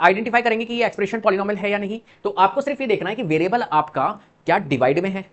Identify करेंगे कि ये एक्सप्रेशन पॉलिनोमियल है या नहीं। तो आपको सिर्फ ये देखना है कि वेरिएबल आपका क्या डिवाइड में है,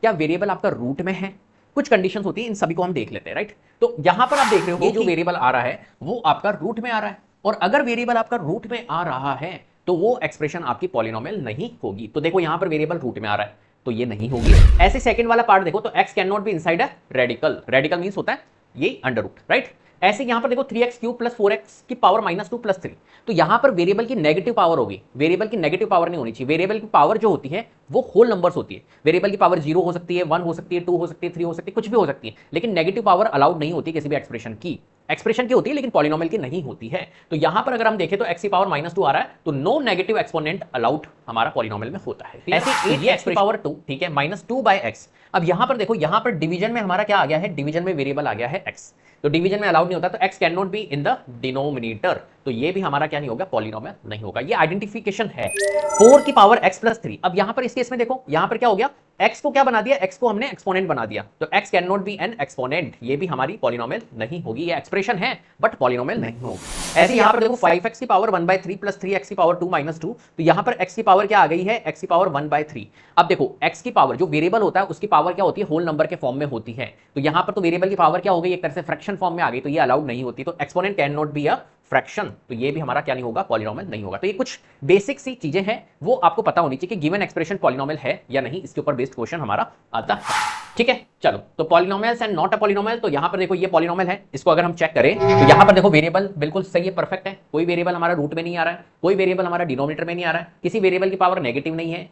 क्या वेरिएबल आपका रूट में है। कुछ कंडीशंस होती है, इन सभी को हम देख लेते हैं, राइट। तो यहां पर आप देख रहे हो ये जो वेरिएबल आ रहा है वो आपका रूट में आ रहा है, और अगर वेरिएबल आपका रूट में आ रहा है तो वो एक्सप्रेशन आपकी पॉलिनोमियल नहीं होगी। तो देखो यहां पर वेरिएबल रूट में आ रहा है तो ये नहीं होगी। ऐसे सेकंड वाला पार्ट देखो, तो x can not be inside a radical, radical means होता है ये अंडर रूट, राइट। ऐसे यहां पर देखो 3x³ प्लस 4x की पावर -2 प्लस 3, तो यहां पर वेरिएबल की नेगेटिव पावर होगी। वेरिएबल की नेगेटिव पावर नहीं होनी चाहिए, वेरिएबल की पावर जो होती है वो होल नंबर्स होती है। वेरिएबल की पावर 0 हो सकती है, 1 हो सकती है, 2 हो सकती है, 3 हो सकती है, कुछ भी हो सकती है, लेकिन नेगेटिव पावर अलाउड नहीं होती किसी भी एक्सप्रेशन की। एक्सप्रेशन की होती है लेकिन पॉलिनोमियल की नहीं होती है। तो यहां पर अगर हम देखें तो x की पावर -2 आ रहा है, तो नो नेगेटिव एक्सपोनेंट अलाउड हमारा पॉलिनोमियल में होता है। ऐसे ये x की पावर 2, ठीक है, -2/x। अब यहां पर देखो, यहां पर डिवीजन में हमारा क्या आ गया है, डिवीजन में वेरिएबल आ गया है x, तो डिवीजन में अलाउड नहीं होता, तो x can not be in the denominator, तो ये भी हमारा क्या नहीं होगा, पॉलिनोमियल नहीं होगा। ये आइडेंटिफिकेशन है। 4 की पावर x प्लस 3, अब यहां पर इस केस में देखो, यहां पर क्या हो गया, x को क्या बना दिया, x को हमने एक्सपोनेंट बना दिया, तो x can not be N exponent, ये भी हमारी पॉलिनोमियल नहीं होगी। ये एक्सप्रेशन है बट पॉलिनोमियल नहीं होगी। ऐसे यहां पर देखो 5x की पावर 1/3 प्लस 3x की पावर 2 -2, तो यहां पर x की पावर क्या आ गई है, x की पावर 1/3। अब देखो x की पावर जो वेरिएबल होता है उसकी पावर क्या होती है, होल नंबर के फॉर्म में होती है, तो यहां पर तो वेरिएबल की पावर क्या हो गई, एक तरह से फ्रैक्शन फॉर्म में आ गई, तो ये अलाउड नहीं होती, तो exponent can not be a fraction, तो ये भी हमारा क्या नहीं होगा, पॉलिनोमियल नहीं होगा। तो ये कुछ बेसिक सी चीजें हैं, वो आपको पता होनी चाहिए कि गिवन एक्सप्रेशन पॉलिनोमियल है या नहीं, इसके ऊपर बेस्ड क्वेश्चन हमारा आता है। ठीक है, चलो, तो polynomials and not a polynomial, तो यहां पर देखो ये पॉलिनोमियल है, इसको अगर हम चेक करें तो यहां पर देखो वेरिएबल बिल्कुल सही है, परफेक्ट है, कोई वेरिएबल हमारा रूट में नहीं आ रहा है, कोई वेरिएबल हमारा डिनोमिनेटर में नहीं आ रहा है, किसी वेरिएबल की पावर नेगेटिव नहीं है,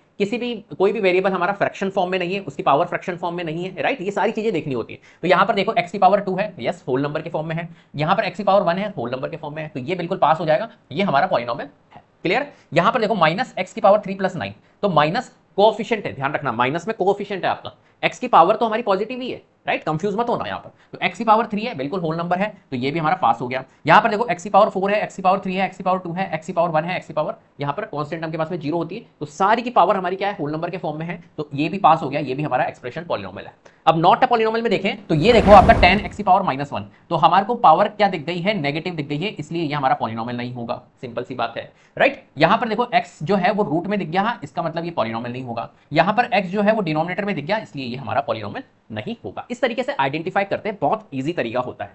कोई भी वेरिएबल हमारा फ्रैक्शन फॉर्म में नहीं है, उसकी पावर फ्रैक्शन फॉर्म में नहीं है, राइट। ये सारी चीजें देखनी होती है। तो यहां पर देखो x की पावर 2 है, यस, होल नंबर के फॉर्म में है, यहां पर x की पावर 1 है, होल नंबर के फॉर्म में है, तो ये बिल्कुल पास हो जाएगा, ये हमारा पॉलिनोमियल है। क्लियर। यहां पर देखो -x की पावर 3 प्लस 9, तो माइनस कोएफिशिएंट है, ध्यान रखना, माइनस में कोएफिशिएंट है आपका, x की पावर तो हमारी पॉजिटिव ही है, राइट, कंफ्यूज मत होना यहाँ पर। तो x की पावर 3 है, बिल्कुल होल नंबर है, तो ये भी हमारा पास हो गया। यहाँ पर देखो x की पावर 4 है, x की पावर 3 है, x की पावर 2 है, x की पावर 1 है, x की पावर यहाँ पर कांस्टेंट टर्म के पास में 0 होती है, तो सारी की पावर हमारी क्या है, होल नंबर के फॉर्म में है, तो ये भी पास हो गया, ये भी हमारा एक्सप्रेशन पॉलिनोमियल है। अब नॉट अ पॉलिनोमियल में देखें तो ये देखो आपका 10x की पावर -1, तो हमारे को पावर क्या दिख गई है, नेगेटिव दिख गई है, इसलिए ये हमारा पॉलिनोमियल नहीं होगा, सिंपल सी बात है, राइट। यहां पर देखो x जो है वो रूट में दिख गया, इसका मतलब ये पॉलिनोमियल नहीं होगा। यहां पर x जो है वो डिनोमिनेटर में दिख गया, इसलिए ये हमारा पॉलिनोमियल नहीं होगा। इस तरीके से आइडेंटिफाई करते हैं, बहुत ईजी तरीका होता है।